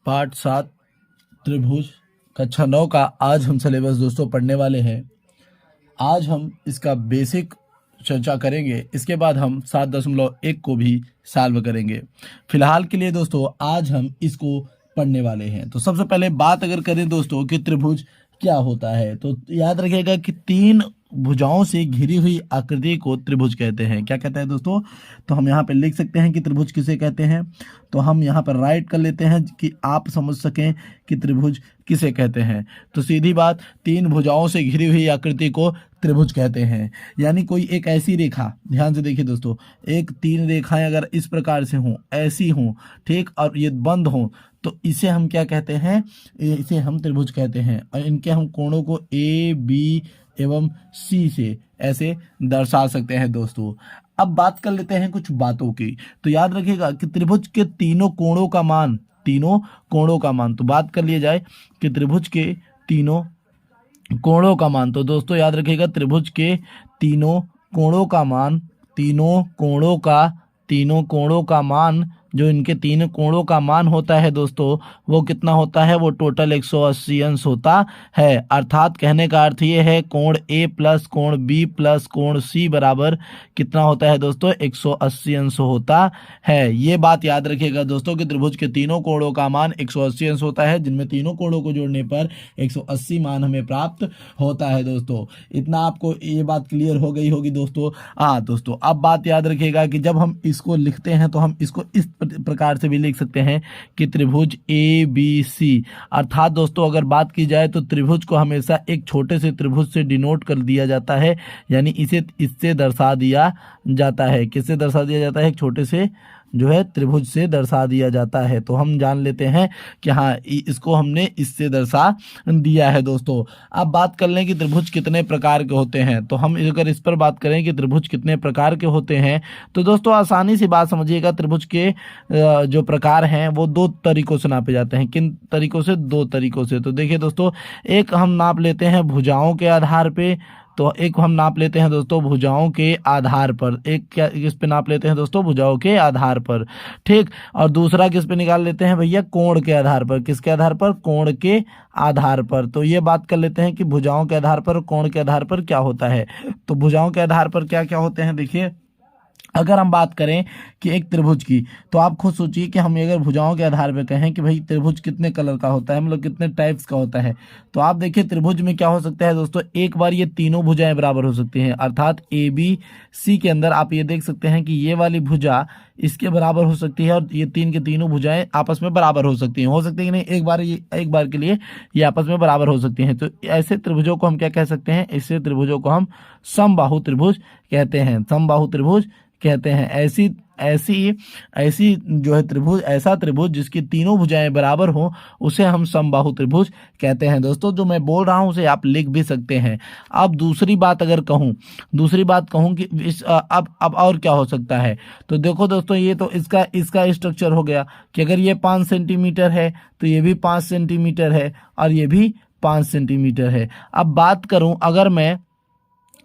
पाठ 7 त्रिभुज कक्षा 9 का आज हम सिलेबस दोस्तों पढ़ने वाले हैं। आज हम इसका बेसिक चर्चा करेंगे, इसके बाद हम 7.1 को भी सॉल्व करेंगे। फिलहाल के लिए दोस्तों आज हम इसको पढ़ने वाले हैं। तो सबसे पहले बात अगर करें दोस्तों कि त्रिभुज क्या होता है, तो याद रखिएगा कि 3 भुजाओं से घिरी हुई आकृति को त्रिभुज कहते हैं। क्या कहते हैं दोस्तों? तो हम यहाँ पे लिख सकते हैं कि त्रिभुज किसे कहते हैं। तो हम यहाँ पर राइट कर लेते हैं कि आप समझ सकें कि त्रिभुज किसे कहते हैं। तो सीधी बात, 3 भुजाओं से घिरी हुई आकृति को त्रिभुज कहते हैं। यानी कोई एक ऐसी रेखा, ध्यान से देखिए दोस्तों, एक 3 रेखाएं अगर इस प्रकार से हों, ऐसी हों, ठीक, और ये बंद हों, तो इसे हम क्या कहते हैं? इसे हम त्रिभुज कहते हैं। और इनके हम कोणों को ए, बी एवं सी से ऐसे दर्शा सकते हैं दोस्तों। अब बात कर लेते हैं कुछ बातों की। तो याद रखिएगा कि त्रिभुज के तीनों कोणों का मान, तो बात कर लिया जाए कि त्रिभुज के तीनों कोणों का मान। तो दोस्तों याद रखिएगा त्रिभुज के तीनों कोणों का मान, जो इनके 3 कोणों का मान होता है दोस्तों, वो कितना होता है? वो टोटल 180 अंश होता है। अर्थात कहने का अर्थ ये है कोण ए प्लस कोण बी प्लस कोण सी बराबर कितना होता है दोस्तों? 180 अंश होता है। ये बात याद रखिएगा दोस्तों कि त्रिभुज के तीनों कोणों का मान 180 अंश होता है, जिनमें तीनों कोणों को जोड़ने पर 180 मान हमें प्राप्त होता है दोस्तों। इतना आपको ये बात क्लियर हो गई होगी दोस्तों। हाँ दोस्तों, अब बात याद रखिएगा कि जब हम इसको लिखते हैं तो हम इसको इस प्रकार से भी लिख सकते हैं कि त्रिभुज ए बी सी। अर्थात दोस्तों अगर बात की जाए तो त्रिभुज को हमेशा एक छोटे से त्रिभुज से डिनोट कर दिया जाता है, यानी इसे इससे दर्शा दिया जाता है। किससे दर्शा दिया जाता है? एक छोटे से जो है त्रिभुज से दर्शा दिया जाता है। तो हम जान लेते हैं कि हाँ, इसको हमने इससे दर्शा दिया है दोस्तों। अब बात कर लें कि त्रिभुज कितने प्रकार के होते हैं। तो हम अगर इस पर बात करें कि त्रिभुज कितने प्रकार के होते हैं, तो दोस्तों आसानी से बात समझिएगा। त्रिभुज के जो प्रकार हैं वो 2 तरीकों से नापे जाते हैं। किन तरीकों से? 2 तरीकों से। तो देखिए दोस्तों, एक हम नाप लेते हैं भुजाओं के आधार पे, तो एक हम नाप लेते हैं दोस्तों भुजाओं के आधार पर। एक क्या किस पे नाप लेते हैं दोस्तों? भुजाओं के आधार पर, ठीक। और दूसरा किस पे निकाल लेते हैं भैया? कोण के आधार पर। किसके आधार पर? कोण के आधार पर। तो ये बात कर लेते हैं कि भुजाओं के आधार पर, कोण के आधार पर क्या होता है। तो भुजाओं के आधार पर क्या क्या होते हैं, देखिए। अगर हम बात करें कि एक त्रिभुज की, तो आप खुद सोचिए कि हम अगर भुजाओं के आधार पर कहें कि भाई त्रिभुज कितने कलर का होता है, मतलब कितने टाइप्स का होता है, तो आप देखिए त्रिभुज में क्या हो सकता है दोस्तों, एक बार ये तीनों भुजाएं बराबर हो सकती हैं। अर्थात ए बी सी के अंदर आप ये देख सकते हैं कि ये वाली भुजा इसके बराबर हो सकती है और ये 3 के तीनों भुजाएं आपस में बराबर हो सकती हैं। हो सकती है कि नहीं? एक बार के लिए ये आपस में बराबर हो सकती हैं। तो ऐसे त्रिभुजों को हम क्या कह सकते हैं? ऐसे त्रिभुजों को हम समबाहु त्रिभुज कहते हैं। समबाहु त्रिभुज कहते हैं। ऐसी जो है त्रिभुज, ऐसा त्रिभुज जिसकी तीनों भुजाएं बराबर हो, उसे हम समबाहु त्रिभुज कहते हैं दोस्तों। जो मैं बोल रहा हूं उसे आप लिख भी सकते हैं। अब दूसरी बात कहूं कि अब और क्या हो सकता है, तो देखो दोस्तों, ये तो इसका स्ट्रक्चर हो गया कि अगर ये 5 सेंटीमीटर है तो ये भी 5 सेंटीमीटर है और ये भी 5 सेंटीमीटर है। अब बात करूं अगर मैं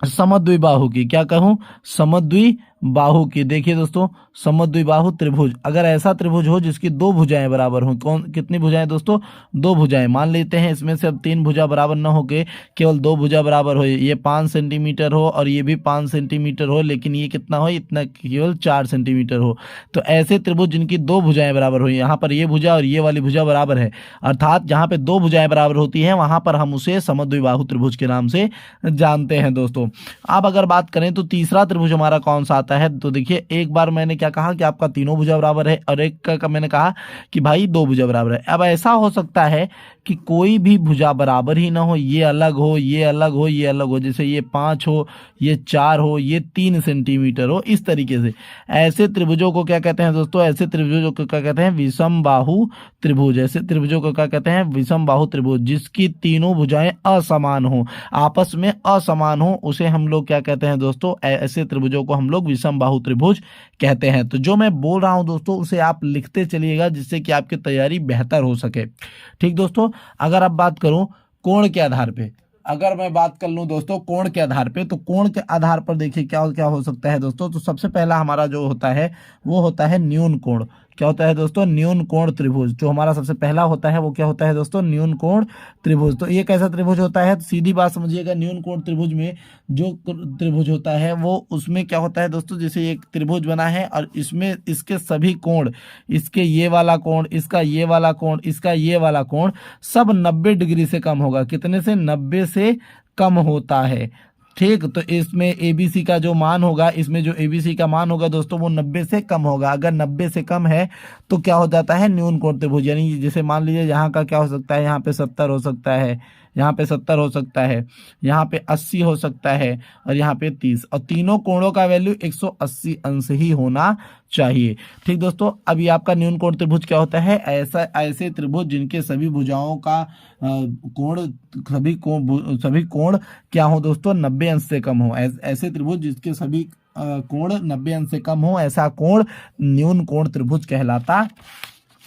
समद्विबाहु की, क्या कहूं? समद्विबाहु की। देखिए दोस्तों, समद्विबाहु त्रिभुज, अगर ऐसा त्रिभुज हो जिसकी 2 भुजाएं बराबर हो, कितनी भुजाएं दोस्तों? 2 भुजाएं। मान लेते हैं इसमें से अब 3 भुजा बराबर न हो के केवल 2 भुजा बराबर हो, ये 5 सेंटीमीटर हो और ये भी 5 सेंटीमीटर हो, लेकिन ये कितना हो? इतना केवल 4 सेंटीमीटर हो। तो ऐसे त्रिभुज जिनकी 2 भुजाएं बराबर हो, यहाँ पर ये भुजा और ये वाली भुजा बराबर है, अर्थात जहाँ पे 2 भुजाएं बराबर होती हैं वहां पर हम उसे समद्विबाहु त्रिभुज के नाम से जानते हैं दोस्तों। अब अगर बात करें तो तीसरा त्रिभुज हमारा कौन सा आता है, तो देखिए, एक बार मैंने क्या कहा कि आपका तीनों भुजा बराबर है और एक का मैंने कहा कि भाई 2 भुजा बराबर है। अब ऐसा हो सकता है कि कोई भी भुजा बराबर ही ना हो, ये अलग हो, ये अलग हो, ये अलग हो, जैसे ये 5 हो, ये 4 हो, ये 3 सेंटीमीटर हो, इस तरीके से। ऐसे त्रिभुजों को क्या कहते हैं दोस्तों? ऐसे त्रिभुजों को क्या कहते हैं? विषमबाहु त्रिभुज। ऐसे त्रिभुजों को क्या कहते हैं? विषमबाहु त्रिभुज। जिसकी तीनों भुजाएं असमान हो, आपस में असमान हो, उसे हम लोग क्या कहते हैं दोस्तों? ऐसे त्रिभुजों को हम लोग विषमबाहु त्रिभुज कहते हैं। तो जो मैं बोल रहा हूं दोस्तों उसे आप लिखते चलिएगा, जिससे कि आपकी तैयारी बेहतर हो सके, ठीक दोस्तों। अगर अब बात करूं कोण के आधार पे, अगर मैं बात कर लूं दोस्तों कोण के आधार पे, तो कोण के आधार पर देखिए क्या क्या हो सकता है दोस्तों। तो सबसे पहला हमारा जो होता है वो होता है न्यून कोण। क्या होता है दोस्तों, न्यून कोण त्रिभुज। जो हमारा सबसे पहला होता है वो क्या होता है दोस्तों, न्यून कोण त्रिभुज। तो ये कैसा त्रिभुज होता है, तो सीधी बात समझिएगा, न्यून कोण त्रिभुज में जो त्रिभुज होता है वो उसमें क्या होता है दोस्तों, जैसे एक त्रिभुज बना है और इसमें इसके सभी कोण, इसके ये वाला कोण, इसका ये वाला कोण, इसका ये वाला कोण सब 90 डिग्री से कम होगा। कितने से, 90 से कम होता है। ठीक, तो इसमें ABC का जो मान होगा, इसमें जो ABC का मान होगा दोस्तों वो 90 से कम होगा। अगर 90 से कम है तो क्या हो जाता है, न्यून कोण त्रिभुज। यानी जैसे मान लीजिए यहाँ का क्या हो सकता है, यहाँ पे 70 हो सकता है, यहाँ पे 70 हो सकता है, यहाँ पे 80 हो सकता है और यहाँ पे 30, और तीनों कोणों का वैल्यू 180 अंश ही होना चाहिए। ठीक दोस्तों, अभी आपका न्यून कोण त्रिभुज क्या होता है, ऐसे त्रिभुज जिनके सभी भुजाओं का कोण, सभी कोण क्या हो दोस्तों, 90 अंश से कम हो। ऐसे त्रिभुज जिसके सभी कोण 90 अंश से कम हो, ऐसा कोण न्यून कोण त्रिभुज कहलाता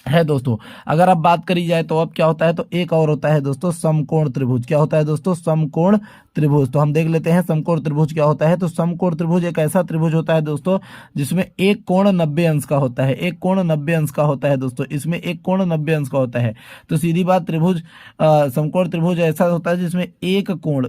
है दोस्तों। अगर अब बात करी जाए तो अब क्या होता है, तो एक और होता है दोस्तों समकोण त्रिभुज। क्या होता है दोस्तों, समकोण त्रिभुज। तो हम देख लेते हैं समकोण त्रिभुज क्या होता है। तो समकोण त्रिभुज एक ऐसा त्रिभुज होता है दोस्तों जिसमें एक कोण 90 अंश का होता है, एक कोण 90 अंश का होता है दोस्तों, इसमें एक कोण 90 अंश का होता है। तो सीधी बात, त्रिभुज समकोण त्रिभुज ऐसा होता है जिसमें एक कोण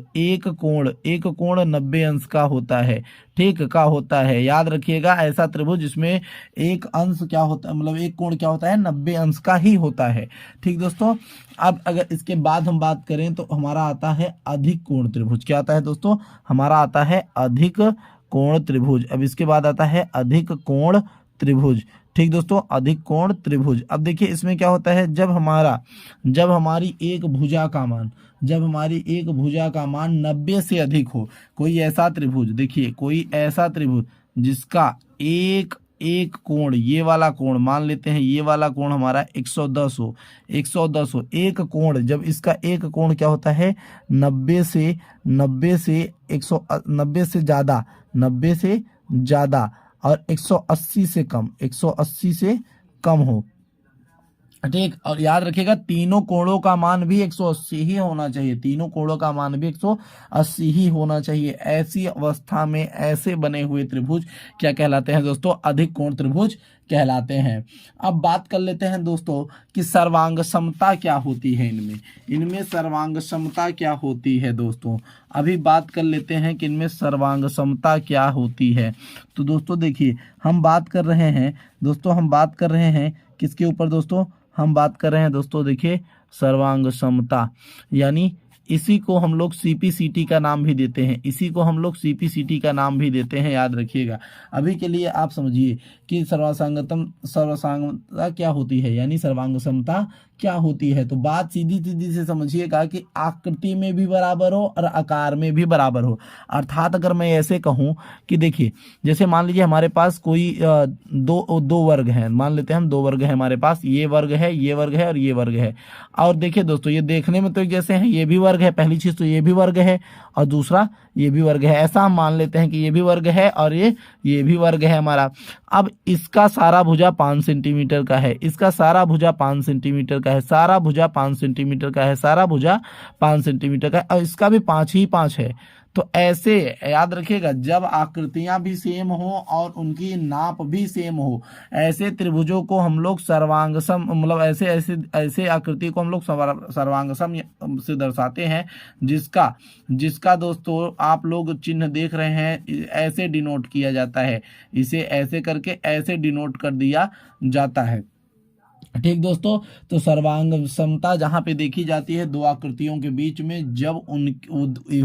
90 अंश का होता है। ठीक, का होता है, याद रखिएगा, ऐसा त्रिभुज जिसमें एक अंश क्या होता है, मतलब एक कोण क्या होता है, 90 अंश का ही होता है। ठीक दोस्तों, अब अगर इसके बाद हम बात करें तो हमारा आता है अधिक कोण त्रिभुज। क्या आता है दोस्तों, हमारा आता है अधिक कोण त्रिभुज। अब इसके बाद आता है अधिक कोण त्रिभुज। ठीक दोस्तों, अधिक कोण त्रिभुज। अब देखिए इसमें क्या होता है, जब हमारी एक भुजा का मान 90 से अधिक हो, कोई ऐसा त्रिभुज, देखिए कोई ऐसा त्रिभुज जिसका एक कोण, ये वाला कोण मान लेते हैं, ये वाला कोण हमारा 110 हो, एक कोण, जब इसका एक कोण क्या होता है, 90 से 90 से ज़्यादा और 180 से कम हो। ठीक, और याद रखिएगा तीनों कोणों का मान भी 180 ही होना चाहिए, तीनों कोणों का मान भी 180 ही होना चाहिए। ऐसी अवस्था में ऐसे बने हुए त्रिभुज क्या कहलाते हैं दोस्तों, अधिक कोण त्रिभुज कहलाते हैं। अब बात कर लेते हैं दोस्तों कि सर्वांग समता क्या होती है, इनमें सर्वांग समता क्या होती है दोस्तों। अभी बात कर लेते हैं कि इनमें सर्वांग समता क्या होती है। तो दोस्तों देखिए हम बात कर रहे हैं किसके ऊपर दोस्तों, हम बात कर रहे हैं दोस्तों, देखिए सर्वांग समता, यानी इसी को हम लोग सीपीसीटी का नाम भी देते हैं, याद रखिएगा। अभी के लिए आप समझिए कि सर्वांगता क्या होती है, यानी सर्वांग समता क्या होती है। तो बात सीधी से समझिएगा कि आकृति में भी बराबर हो और आकार में भी बराबर हो। अर्थात अगर मैं ऐसे कहूं कि देखिए, जैसे मान लीजिए हमारे पास कोई दो वर्ग हैं, मान लेते हैं हम 2 वर्ग है हमारे पास, ये वर्ग है और ये वर्ग है। और देखिए दोस्तों ये देखने में तो एक जैसे हैं, ये भी वर्ग है, पहली चीज तो ये भी वर्ग है और दूसरा ये भी वर्ग है। ऐसा हम मान लेते हैं कि ये भी वर्ग है और ये भी वर्ग है हमारा। अब इसका सारा भुजा 5 सेंटीमीटर का है, इसका सारा भुजा 5 सेंटीमीटर का है, सारा भुजा 5 सेंटीमीटर का है, सारा भुजा 5 सेंटीमीटर का है और इसका भी 5 ही 5 है। तो ऐसे याद रखिएगा, जब आकृतियां भी सेम हो और उनकी नाप भी सेम हो, ऐसे त्रिभुजों को हम लोग सर्वांगसम, मतलब ऐसे आकृति को हम लोग सर्वांगसम से दर्शाते हैं, जिसका दोस्तों आप लोग चिन्ह देख रहे हैं, ऐसे डिनोट किया जाता है, इसे ऐसे करके ऐसे डिनोट कर दिया जाता है। ठीक दोस्तों, तो सर्वांग समता जहां पे देखी जाती है 2 आकृतियों के बीच में, जब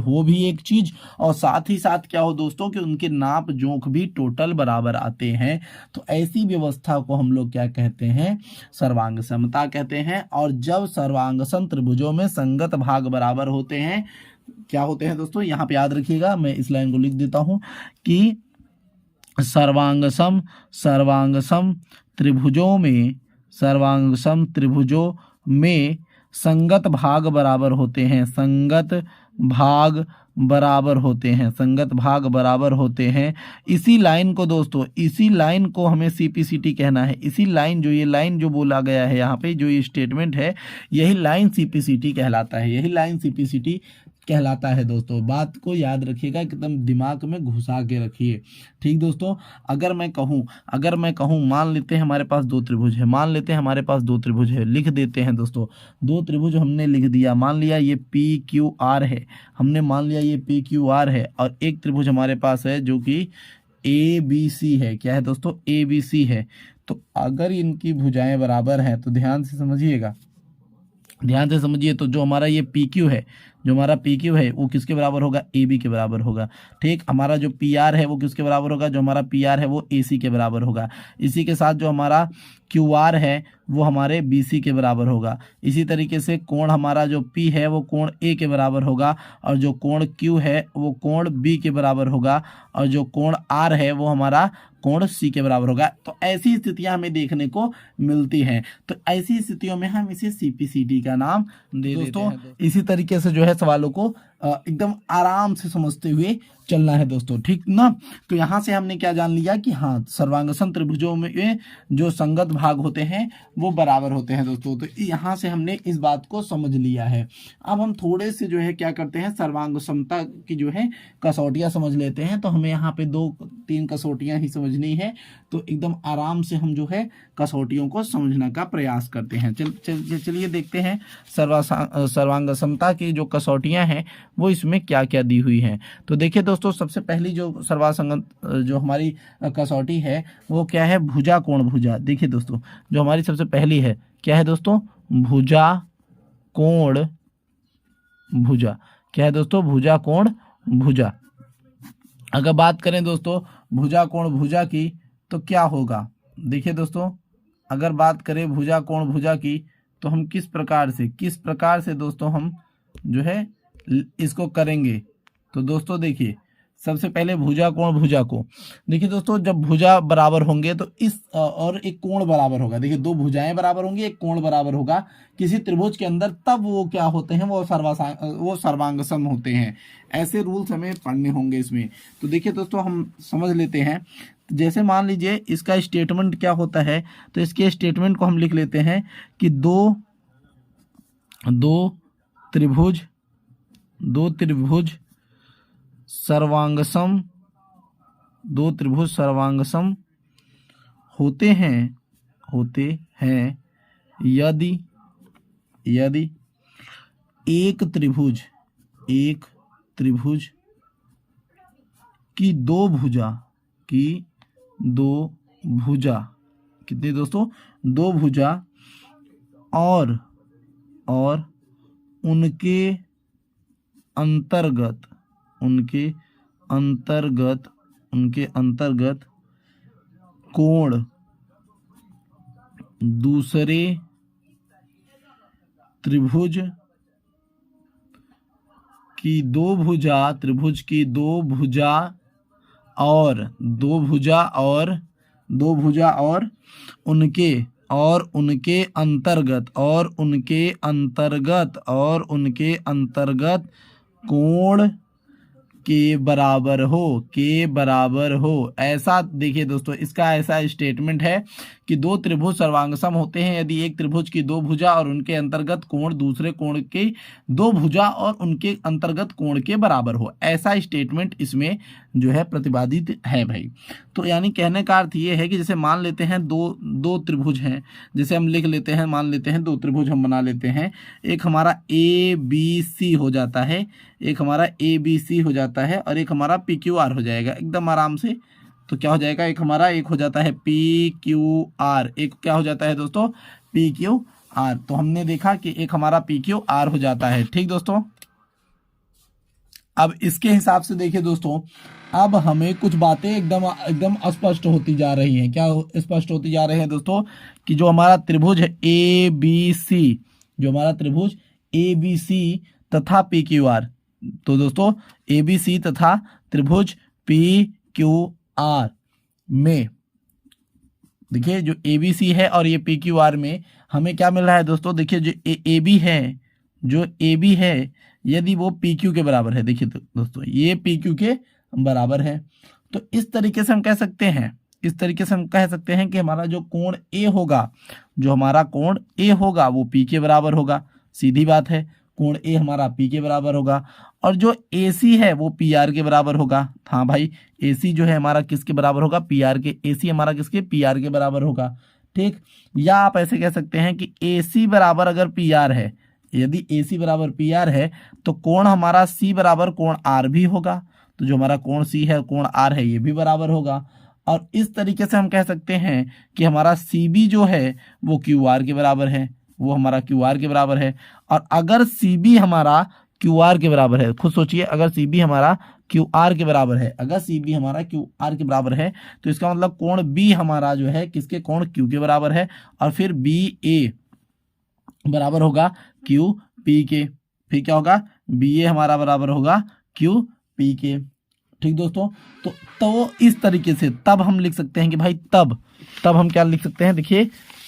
हो भी एक चीज और साथ ही साथ क्या हो दोस्तों कि उनके नाप जोख भी टोटल बराबर आते हैं, तो ऐसी व्यवस्था को हम लोग क्या कहते हैं, सर्वांग समता कहते हैं। और जब सर्वांगसम त्रिभुजों में संगत भाग बराबर होते हैं, क्या होते हैं दोस्तों, यहाँ पे याद रखिएगा, मैं इस लाइन को लिख देता हूं कि सर्वांगसम त्रिभुजों में संगत भाग बराबर होते हैं, संगत भाग बराबर होते हैं। इसी लाइन को दोस्तों, इसी लाइन को हमें सीपीसीटी कहना है। इसी लाइन, जो ये लाइन जो बोला गया है यहाँ पे, जो ये स्टेटमेंट है, यही लाइन सीपीसीटी कहलाता है, यही लाइन सीपीसीटी कहलाता है दोस्तों। बात को याद रखिएगा, एकदम दिमाग में घुसा के रखिए। ठीक दोस्तों, अगर मैं कहूँ मान लेते हैं हमारे पास दो त्रिभुज है, मान लेते हैं हमारे पास दो त्रिभुज है, लिख देते हैं दोस्तों। दो त्रिभुज हमने लिख दिया, मान लिया ये पी क्यू आर है, हमने मान लिया ये पी क्यू आर है, और एक त्रिभुज हमारे पास है जो कि ए बी सी है। क्या है दोस्तों? ए बी सी है। तो अगर इनकी भुजाएं बराबर हैं तो ध्यान से समझिएगा, ध्यान से समझिए, तो जो हमारा ये पी क्यू है, जो हमारा पी क्यू है वो किसके बराबर होगा? ए बी के बराबर होगा। ठीक, हमारा जो पी आर है वो किसके बराबर होगा? जो हमारा पी आर है वो ए सी के बराबर होगा। इसी के साथ जो हमारा क्यू आर है वो हमारे बी सी के बराबर होगा। इसी तरीके से कोण हमारा जो पी है वो कोण ए के बराबर होगा, और जो कोण क्यू है वो कोण बी के बराबर होगा, और जो कोण आर है वो हमारा कोण सी के बराबर होगा। तो ऐसी स्थितियां हमें देखने को मिलती हैं। तो ऐसी स्थितियों में हम इसे सीपीसीटी का नाम दे देते हैं। इसी तरीके से जो है सवालों को एकदम आराम से समझते हुए चलना है दोस्तों। ठीक ना? तो यहाँ से हमने क्या जान लिया कि हाँ, सर्वांगसम त्रिभुजों में जो संगत भाग होते हैं वो बराबर होते हैं दोस्तों। तो यहाँ से हमने इस बात को समझ लिया है। अब हम थोड़े से जो है क्या करते हैं, सर्वांगसमता की जो है कसौटियाँ समझ लेते हैं। तो हमें यहाँ पे 2-3 कसौटियाँ ही समझनी है, तो एकदम आराम से हम जो है कसौटियों को समझने का प्रयास करते हैं। चलिए देखते हैं सर्वांगसमता की जो कसौटियाँ हैं वो इसमें क्या क्या दी हुई हैं। तो देखिए दोस्तों, सबसे पहली जो सर्वासंगत जो हमारी कसौटी है वो क्या है? भुजा कोण भुजा। देखिए दोस्तों, जो हमारी सबसे पहली है क्या है दोस्तों? भुजा कोण भुजा। क्या है दोस्तों? भुजा कोण भुजा। अगर बात करें दोस्तों भुजा कोण भुजा की तो क्या होगा? देखिए दोस्तों, अगर बात करें भुजा कोण भुजा की तो हम किस प्रकार से दोस्तों हम जो है इसको करेंगे। तो दोस्तों देखिए, सबसे पहले भुजा कोण भुजा को देखिए दोस्तों, जब भुजा बराबर होंगे तो इस और एक कोण बराबर होगा। देखिए, दो भुजाएं बराबर होंगी, एक कोण बराबर होगा किसी त्रिभुज के अंदर, तब वो क्या होते हैं? वो सर्वांगसम होते हैं। ऐसे रूल्स हमें पढ़ने होंगे इसमें। तो देखिए दोस्तों, हम समझ लेते हैं। जैसे मान लीजिए इसका स्टेटमेंट क्या होता है, तो इसके स्टेटमेंट को हम लिख लेते हैं कि दो त्रिभुज सर्वांगसम होते हैं यदि एक त्रिभुज की दो भुजा कितनी दोस्तों? दो भुजा और उनके अंतर्गत कोण दूसरे त्रिभुज की दो भुजा और उनके अंतर्गत कोण के बराबर हो। ऐसा देखिए दोस्तों, इसका ऐसा स्टेटमेंट है कि दो त्रिभुज सर्वांगसम होते हैं यदि एक त्रिभुज की दो भुजा और उनके अंतर्गत कोण दूसरे कोण के दो भुजा और उनके अंतर्गत कोण के बराबर हो। ऐसा स्टेटमेंट इसमें जो है प्रतिपादित है भाई। तो यानी कहने का अर्थ ये है कि जैसे मान लेते हैं दो त्रिभुज हैं, जैसे हम लिख लेते हैं, मान लेते हैं दो त्रिभुज हम बना लेते हैं। एक हमारा ए बी सी हो जाता है, और एक हमारा पी क्यू आर हो जाएगा एकदम आराम से। तो क्या हो जाएगा? एक हो जाता है पी क्यू आर, एक क्या हो जाता है दोस्तों? P Q R. तो हमने देखा कि एक हमारा पी क्यू आर हो जाता है। ठीक दोस्तों, अब इसके हिसाब से देखिए दोस्तों, अब हमें कुछ बातें एकदम स्पष्ट होती जा रही हैं। क्या स्पष्ट होती जा रहे हैं दोस्तों? कि जो हमारा त्रिभुज है ए बी सी तथा पी क्यू आर, तो दोस्तों ए बी सी तथा त्रिभुज पी क्यू आर में देखिए, जो ए बी सी है और ये पी क्यू आर में हमें क्या मिल रहा है दोस्तों? देखिए, जो ए बी है यदि वो पी क्यू के बराबर है, देखिए दोस्तों ये पी क्यू के बराबर है, तो इस तरीके से हम कह सकते हैं कि हमारा जो कोण ए होगा, वो पी के बराबर होगा। सीधी बात है, कोण ए हमारा पी के बराबर होगा, और जो ए सी है वो पी आर के बराबर होगा। हाँ भाई, ए सी जो है हमारा किसके बराबर होगा, पी आर के। ए सी हमारा किसके, पी आर के बराबर होगा। ठीक, या आप ऐसे कह सकते हैं कि ए सी बराबर अगर पी आर है, यदि ए सी बराबर पी आर है तो कोण हमारा सी बराबर कोण आर भी होगा। तो जो हमारा कोण सी है, कोण आर है, ये भी बराबर होगा। और इस तरीके से हम कह सकते हैं कि हमारा सी बी जो है वो क्यू आर के बराबर है, वो हमारा क्यू आर के बराबर है। और अगर सी बी हमारा क्यू आर के बराबर है, खुद सोचिए, अगर सी बी हमारा क्यू आर के बराबर है, अगर सी बी हमारा क्यू आर के बराबर है तो इसका मतलब कोण बी हमारा जो है किसके, कोण क्यू के बराबर है। और फिर बी ए बराबर होगा क्यू पी के। फिर क्या होगा, बी ए हमारा बराबर होगा क्यू पी के। ठीक दोस्तों, तो इस तरीके से तब हम लिख सकते हैं कि भाई तब हम क्या लिख सकते हैं, देखिए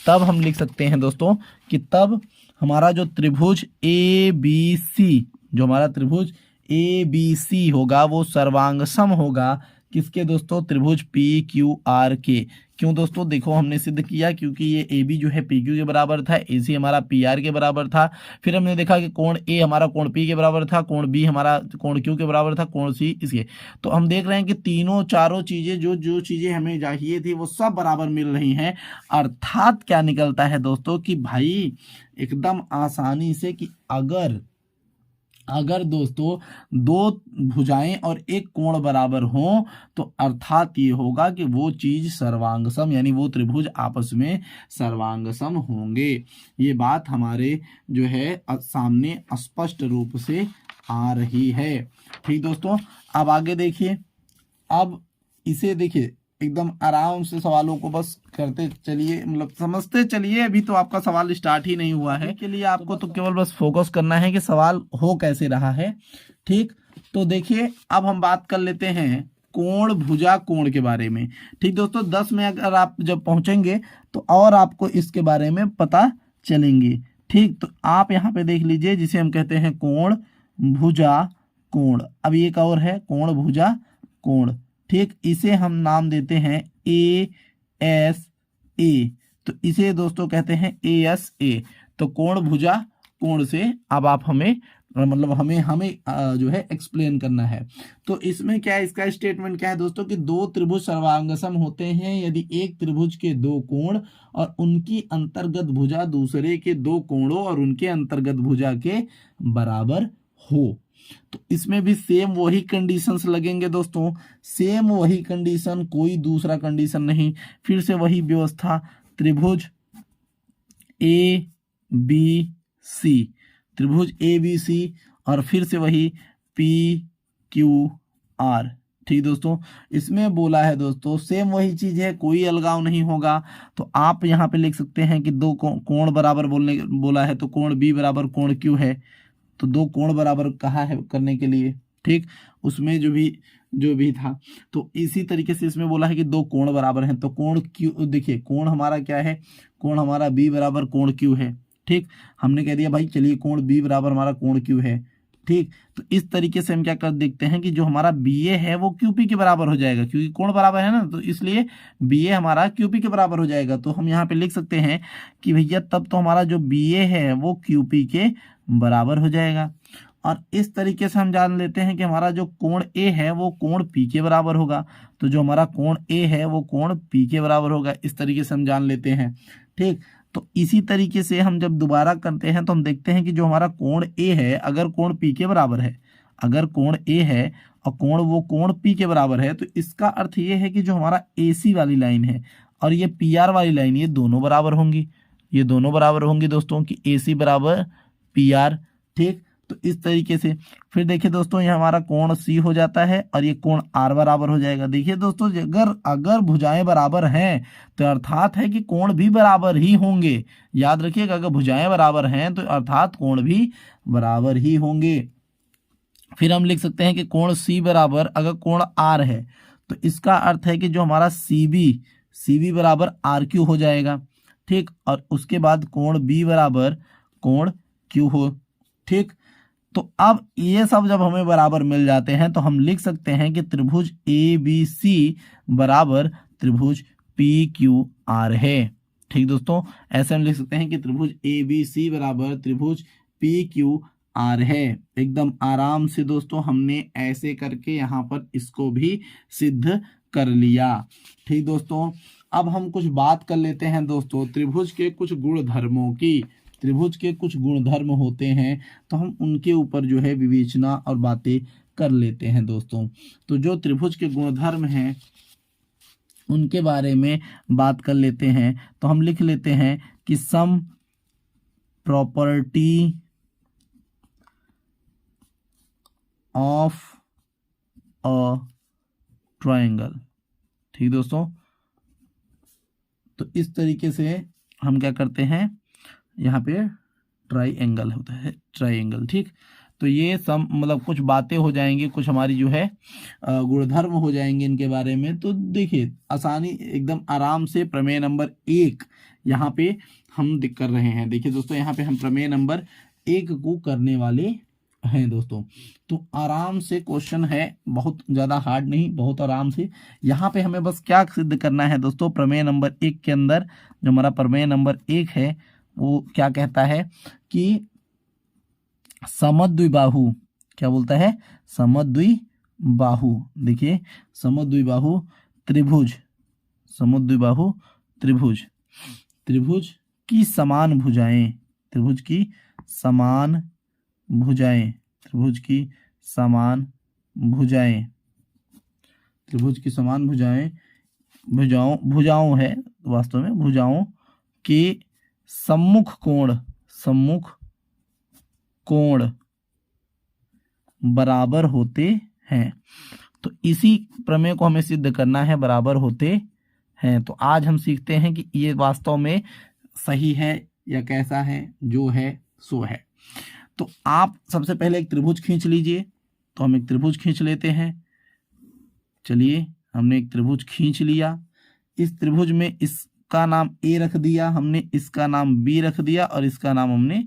तब हम लिख सकते हैं दोस्तों कि तब हमारा जो त्रिभुज ए बी सी, जो हमारा त्रिभुज ए बी सी होगा वो सर्वांग सम होगा किसके दोस्तों, त्रिभुज पी क्यू आर के। क्यों दोस्तों, देखो हमने सिद्ध किया क्योंकि ये ए बी जो है पी क्यू के बराबर था, ए सी हमारा पी आर के बराबर था। फिर हमने देखा कि कोण ए हमारा कोण पी के बराबर था, कोण बी हमारा कोण क्यू के बराबर था, कोण सी इसके। तो हम देख रहे हैं कि तीनों चारों चीजें जो चीजें हमें चाहिए थी वो सब बराबर मिल रही हैं। अर्थात क्या निकलता है दोस्तों कि भाई एकदम आसानी से कि अगर दोस्तों दो भुजाएं और एक कोण बराबर हों तो अर्थात ये होगा कि वो चीज सर्वांगसम, यानी वो त्रिभुज आपस में सर्वांगसम होंगे। ये बात हमारे जो है सामने स्पष्ट रूप से आ रही है। ठीक दोस्तों, अब आगे देखिए, अब इसे देखिए एकदम आराम से सवालों को बस करते चलिए, मतलब समझते चलिए। अभी तो आपका सवाल स्टार्ट ही नहीं हुआ है, के लिए आपको तो केवल बस फोकस करना है कि सवाल हो कैसे रहा है। ठीक, तो देखिए अब हम बात कर लेते हैं कोण भुजा कोण के बारे में। ठीक दोस्तों, 10 में अगर आप जब पहुंचेंगे तो और आपको इसके बारे में पता चलेंगे। ठीक, तो आप यहाँ पे देख लीजिए जिसे हम कहते हैं कोण भुजा कोण। अब एक और है कोण भुजा कोण। ठीक, इसे हम नाम देते हैं ए एस ए। तो इसे दोस्तों कहते हैं ए एस ए। तो कोण भुजा कोण से अब आप हमें मतलब हमें जो है एक्सप्लेन करना है। तो इसमें क्या है, इसका स्टेटमेंट क्या है दोस्तों कि दो त्रिभुज सर्वांगसम होते हैं यदि एक त्रिभुज के दो कोण और उनकी अंतर्गत भुजा दूसरे के दो कोणों और उनके अंतर्गत भुजा के बराबर हो। तो इसमें भी सेम वही कंडीशंस लगेंगे दोस्तों, सेम वही कंडीशन, कोई दूसरा कंडीशन नहीं। फिर से वही व्यवस्था, त्रिभुज ए बी सी, त्रिभुज ए बी सी और फिर से वही पी क्यू आर। ठीक दोस्तों, इसमें बोला है दोस्तों सेम वही चीज है, कोई अलगाव नहीं होगा। तो आप यहाँ पे लिख सकते हैं कि दो कोण बराबर बोला है तो कोण बी बराबर कोण क्यू है। तो दो कोण बराबर कहा है करने के लिए, ठीक, उसमें जो भी था। तो इसी तरीके से इसमें बोला है कि दो कोण बराबर हैं तो कोण क्यू, देखिए कोण हमारा क्या है, कोण हमारा बी बराबर कोण क्यू है। ठीक, हमने कह दिया भाई चलिए कोण बी बराबर हमारा कोण क्यू है। ठीक, तो इस तरीके से हम क्या कर देखते हैं कि जो हमारा बी ए है वो क्यू पी के बराबर हो जाएगा, क्योंकि कोण बराबर है ना, तो इसलिए बी ए हमारा क्यू पी के बराबर हो जाएगा। तो हम यहाँ पे लिख सकते हैं कि भैया तब तो हमारा जो बी ए है वो क्यू पी के बराबर हो जाएगा। और इस तरीके से हम जान लेते हैं कि हमारा जो कोण ए है वो कोण पी के बराबर होगा। तो जो हमारा कोण ए है वो कोण पी के बराबर होगा, इस तरीके से हम जान लेते हैं। ठीक, तो इसी तरीके से हम जब दोबारा करते हैं तो हम देखते हैं कि जो हमारा कोण ए है अगर कोण पी के बराबर है, अगर कोण ए है और वो कोण पी के बराबर है तो इसका अर्थ ये है कि जो हमारा ए सी वाली लाइन है और ये पी आर वाली लाइन, ये दोनों बराबर होंगी, ये दोनों बराबर होंगी दोस्तों कि ए सी बराबर पी आर। ठीक, तो इस तरीके से फिर देखिए दोस्तों ये हमारा कोण सी हो जाता है और ये कोण आर बराबर हो जाएगा। देखिए दोस्तों अगर भुजाएं बराबर हैं तो अर्थात है कि कोण भी बराबर ही होंगे। याद रखिएगा, अगर भुजाएं बराबर हैं तो अर्थात कोण भी बराबर ही होंगे। फिर हम लिख सकते हैं कि कोण सी बराबर अगर कोण आर है तो इसका अर्थ है कि जो हमारा सी बी बराबर आर क्यू हो जाएगा। ठीक, और उसके बाद कोण बी बराबर कोण क्यू हो। ठीक, तो अब ये सब जब हमें बराबर मिल जाते हैं तो हम लिख सकते हैं कि त्रिभुज ए बी सी बराबर त्रिभुज पी क्यू आर है। ठीक दोस्तों, ऐसे हम लिख सकते हैं कि त्रिभुज ए बी सी बराबर त्रिभुज पी क्यू आर है। एकदम आराम से दोस्तों हमने ऐसे करके यहाँ पर इसको भी सिद्ध कर लिया। ठीक दोस्तों, अब हम कुछ बात कर लेते हैं दोस्तों त्रिभुज के कुछ गुण धर्मों की। त्रिभुज के कुछ गुणधर्म होते हैं तो हम उनके ऊपर जो है विवेचना और बातें कर लेते हैं दोस्तों। तो जो त्रिभुज के गुणधर्म हैं उनके बारे में बात कर लेते हैं। तो हम लिख लेते हैं कि sum property of a triangle. ठीक दोस्तों, तो इस तरीके से हम क्या करते हैं, यहाँ पे ट्राइंगल होता है, ट्राइंगल। ठीक, तो ये सब मतलब कुछ बातें हो जाएंगी, कुछ हमारी जो है गुणधर्म हो जाएंगे इनके बारे में। तो देखिए आसानी एकदम आराम से प्रमेय नंबर 1 यहाँ पे हम कर रहे हैं। देखिए दोस्तों, यहाँ पे हम प्रमेय नंबर 1 को करने वाले हैं दोस्तों। तो आराम से क्वेश्चन है, बहुत ज़्यादा हार्ड नहीं, बहुत आराम से। यहाँ पे हमें बस क्या सिद्ध करना है दोस्तों, प्रमेय नंबर 1 के अंदर जो हमारा प्रमेय नंबर 1 है वो क्या कहता है कि समद्विबाहु, क्या बोलता है, समद्विबाहु। देखिए समद्विबाहु त्रिभुज, समद्विबाहु त्रिभुज, त्रिभुज की समान भुजाएं, त्रिभुज की समान भुजाएं, त्रिभुज की समान भुजाएं, त्रिभुज की समान भुजाएं, भुजाओं है वास्तव में, भुजाओं के सम्मुख कोण, सम्मुख कोण बराबर होते हैं। तो इसी प्रमेय को हमें सिद्ध करना है, बराबर होते हैं। तो आज हम सीखते हैं कि ये वास्तव में सही है या कैसा है, जो है सो है। तो आप सबसे पहले एक त्रिभुज खींच लीजिए। तो हम एक त्रिभुज खींच लेते हैं। चलिए, हमने एक त्रिभुज खींच लिया। इस त्रिभुज में इसका नाम ए रख दिया हमने, इसका नाम बी रख दिया और इसका नाम हमने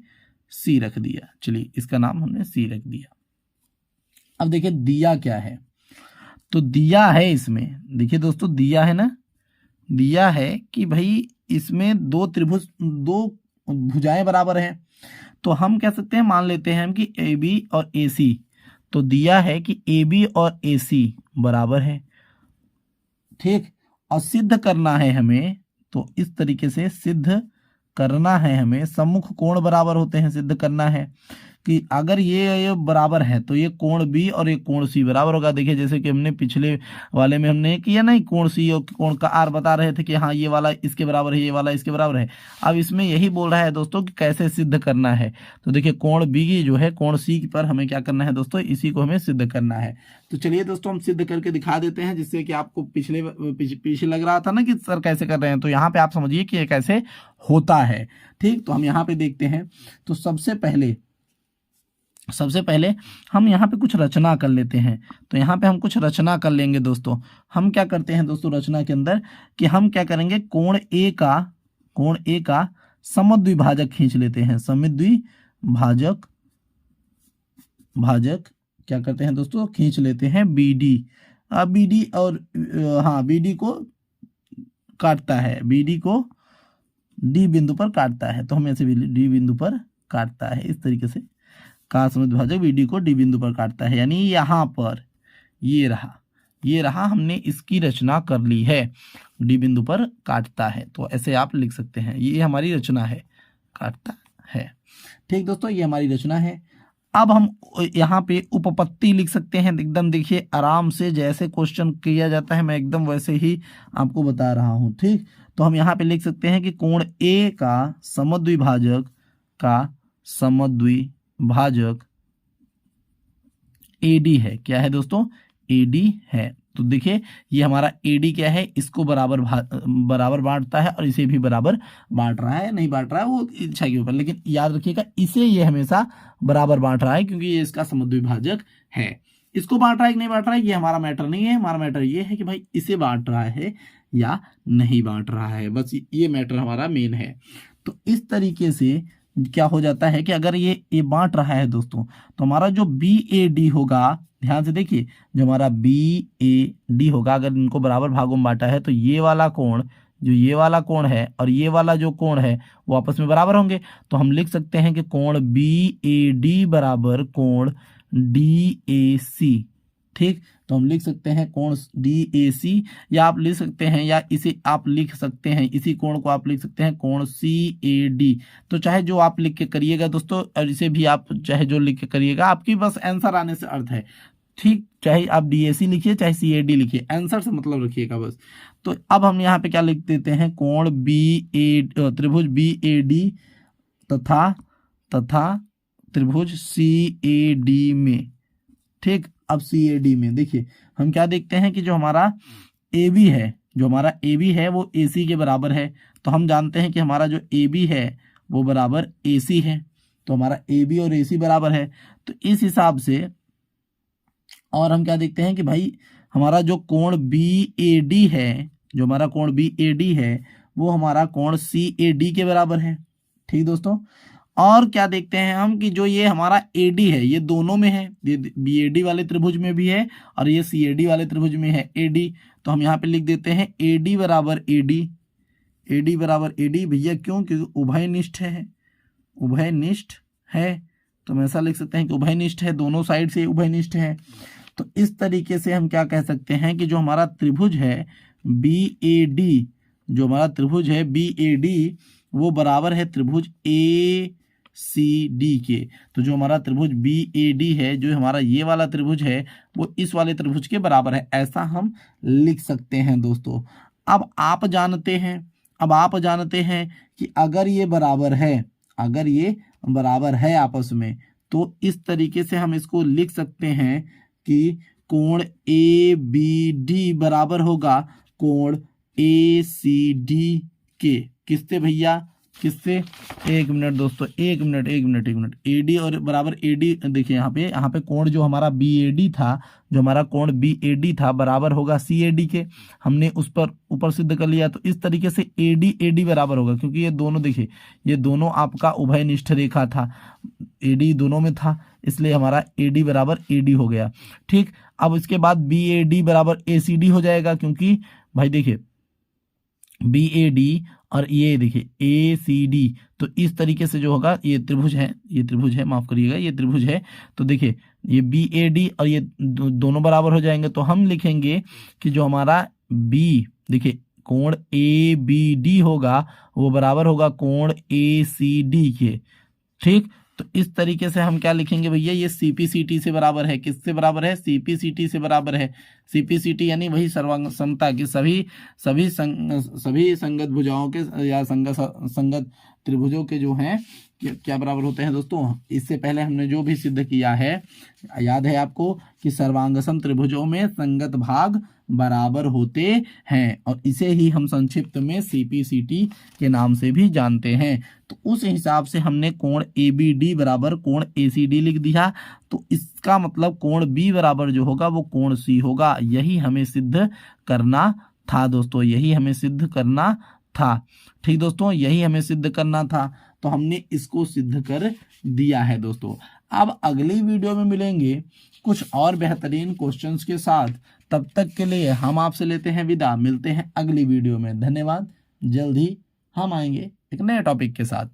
सी रख दिया। चलिए, इसका नाम हमने सी रख दिया। अब देखिए दिया क्या है, तो दिया है इसमें, देखिए दोस्तों दिया है ना, दिया है कि भाई इसमें दो त्रिभुज, दो भुजाएं बराबर हैं। तो हम कह सकते हैं, मान लेते हैं हम कि ए बी और ए सी। तो दिया है कि ए बी और ए सी बराबर है। ठीक, और सिद्ध करना है हमें, तो इस तरीके से सिद्ध करना है हमें, सम्मुख कोण बराबर होते हैं, सिद्ध करना है कि अगर ये बराबर है तो ये कोण बी और ये कोण सी बराबर होगा। देखिए जैसे कि हमने पिछले वाले में हमने किया नहीं, कोण सी और कोण का आर बता रहे थे कि हाँ ये वाला इसके बराबर है, ये वाला इसके बराबर है। अब इसमें यही बोल रहा है दोस्तों कि कैसे सिद्ध करना है। तो देखिए कोण बी की जो है कोण सी पर हमें क्या करना है दोस्तों, इसी को हमें सिद्ध करना है। तो चलिए दोस्तों हम सिद्ध करके दिखा देते हैं, जिससे कि आपको पीछे लग रहा था ना कि सर कैसे कर रहे हैं, तो यहाँ पे आप समझिए कि ये कैसे होता है। ठीक, तो हम यहाँ पे देखते हैं। तो सबसे पहले हम यहाँ पे कुछ रचना कर लेते हैं। तो यहाँ पे हम कुछ रचना कर लेंगे दोस्तों। हम क्या करते हैं दोस्तों रचना के अंदर कि हम क्या करेंगे, कोण ए का समद्विभाजक खींच लेते हैं। समद्विभाजक क्या करते हैं दोस्तों, खींच लेते हैं बी डी। अब बी डी और हाँ बी डी को काटता है, बी डी को डी बिंदु पर काटता है। तो हम ऐसे डी बिंदु पर काटता है, इस तरीके से का समद्विभाजक बी डी को डी बिंदु पर काटता है, यानी यहाँ पर ये रहा, हमने इसकी रचना कर ली है, डी बिंदु पर काटता है। तो ऐसे आप लिख सकते हैं, ये हमारी रचना है, काटता है। ठीक दोस्तों, ये हमारी रचना है। अब हम यहाँ पे उपपत्ति लिख सकते हैं। एकदम देखिए आराम से, जैसे क्वेश्चन किया जाता है मैं एकदम वैसे ही आपको बता रहा हूँ। ठीक, तो हम यहाँ पे लिख सकते हैं कि कोण ए का समद्विभाजक AD है। क्या है दोस्तों, AD है। तो देखिए ये हमारा AD क्या है, इसको बराबर बांटता है और इसे भी बराबर बांट रहा है, नहीं बांट रहा है वो इच्छा के ऊपर, लेकिन याद रखिएगा इसे ये हमेशा बराबर बांट रहा है क्योंकि ये इसका समद्विभाजक है। इसको बांट रहा है कि नहीं बांट रहा है ये हमारा मैटर नहीं है, हमारा मैटर ये है कि भाई इसे बांट रहा है या नहीं बांट रहा है, बस ये मैटर हमारा मेन है। तो इस तरीके से क्या हो जाता है कि अगर ये बांट रहा है दोस्तों, तो हमारा जो BAD होगा, ध्यान से देखिए, जो हमारा BAD होगा, अगर इनको बराबर भागों में बांटा है तो ये वाला कोण जो ये वाला कोण है और ये वाला जो कोण है वो आपस में बराबर होंगे। तो हम लिख सकते हैं कि कोण BAD बराबर कोण DAC। ठीक, तो हम लिख सकते हैं कोण DAC, या आप लिख सकते हैं, या इसे आप लिख सकते हैं, इसी कोण को आप लिख सकते हैं कोण CAD। तो चाहे जो आप लिख के करिएगा दोस्तों, और इसे भी आप चाहे जो लिख के करिएगा, आपकी बस आंसर आने से अर्थ है। ठीक, चाहे आप DAC लिखिए चाहे CAD लिखिए, आंसर से मतलब रखिएगा बस। तो अब हम यहाँ पे क्या लिख देते हैं, कोण त्रिभुज BAD तथा त्रिभुज CAD में। ठीक, अब CAD में देखिए हम क्या देखते हैं कि जो हमारा AB है वो AC के बराबर है। तो हम जानते हैं कि हमारा जो AB है वो बराबर AC है। तो हमारा AB और AC बराबर है। तो इस हिसाब से और हम क्या देखते हैं कि भाई हमारा जो कोण BAD है, जो हमारा कोण BAD है वो हमारा कोण CAD के बराबर है। ठीक दोस्तों, और क्या देखते हैं हम कि जो ये हमारा AD है ये दोनों में है, ये BAD वाले त्रिभुज में भी है और ये CAD वाले त्रिभुज में है AD। तो हम यहाँ पे लिख देते हैं AD बराबर AD भैया, क्यों? क्योंकि उभयनिष्ठ है। तो हम ऐसा लिख सकते हैं कि उभयनिष्ठ है, दोनों साइड से उभयनिष्ठ है। तो इस तरीके से हम क्या कह सकते हैं कि जो हमारा त्रिभुज है BAD वो बराबर है त्रिभुज ACD के। तो जो हमारा त्रिभुज BAD है, जो हमारा ये वाला त्रिभुज है, वो इस वाले त्रिभुज के बराबर है, ऐसा हम लिख सकते हैं दोस्तों। अब आप जानते हैं कि अगर ये बराबर है आपस में, तो इस तरीके से हम इसको लिख सकते हैं कि कोण ABD बराबर होगा कोण ACD के। किससे भैया, किससे? एक मिनट दोस्तों, एक मिनट। AD और बराबर AD, देखिए यहाँ पे कोण जो हमारा BAD था बराबर होगा CAD के। हमने उस पर ऊपर सिद्ध कर लिया। तो इस तरीके से AD बराबर होगा, क्योंकि ये दोनों देखिए, ये दोनों आपका उभयनिष्ठ रेखा था, AD दोनों में था, इसलिए हमारा AD बराबर AD हो गया। ठीक, अब इसके बाद BAD बराबर ACD हो जाएगा, क्योंकि भाई देखिए BAD और ये देखिए ACD, तो इस तरीके से जो होगा, ये त्रिभुज है, माफ करिएगा, ये त्रिभुज है। तो देखिए ये BAD और ये दोनों बराबर हो जाएंगे। तो हम लिखेंगे कि जो हमारा देखिए कोण ABD होगा वो बराबर होगा कोण ACD के। ठीक, तो इस तरीके से हम क्या लिखेंगे भैया, ये CPCT से बराबर है। किससे बराबर है? CPCT से बराबर है। CPCT यानी वही सर्वांग समता की सभी संगत भुजाओं के या संगत त्रिभुजों के जो हैं क्या बराबर होते हैं दोस्तों। इससे पहले हमने जो भी सिद्ध किया है, याद है आपको, कि सर्वांगसम त्रिभुजों में संगत भाग बराबर होते हैं, और इसे ही हम संक्षिप्त में CPCT के नाम से भी जानते हैं। तो उस हिसाब से हमने कोण ABD बराबर कोण ACD लिख दिया। तो इसका मतलब कोण B बराबर जो होगा वो कोण C होगा। यही हमें सिद्ध करना था दोस्तों, यही हमें सिद्ध करना था। ठीक दोस्तों, यही हमें सिद्ध करना था, तो हमने इसको सिद्ध कर दिया है दोस्तों। अब अगली वीडियो में मिलेंगे कुछ और बेहतरीन क्वेश्चंस के साथ। तब तक के लिए हम आपसे लेते हैं विदा, मिलते हैं अगली वीडियो में। धन्यवाद। जल्द ही हम आएंगे एक नए टॉपिक के साथ।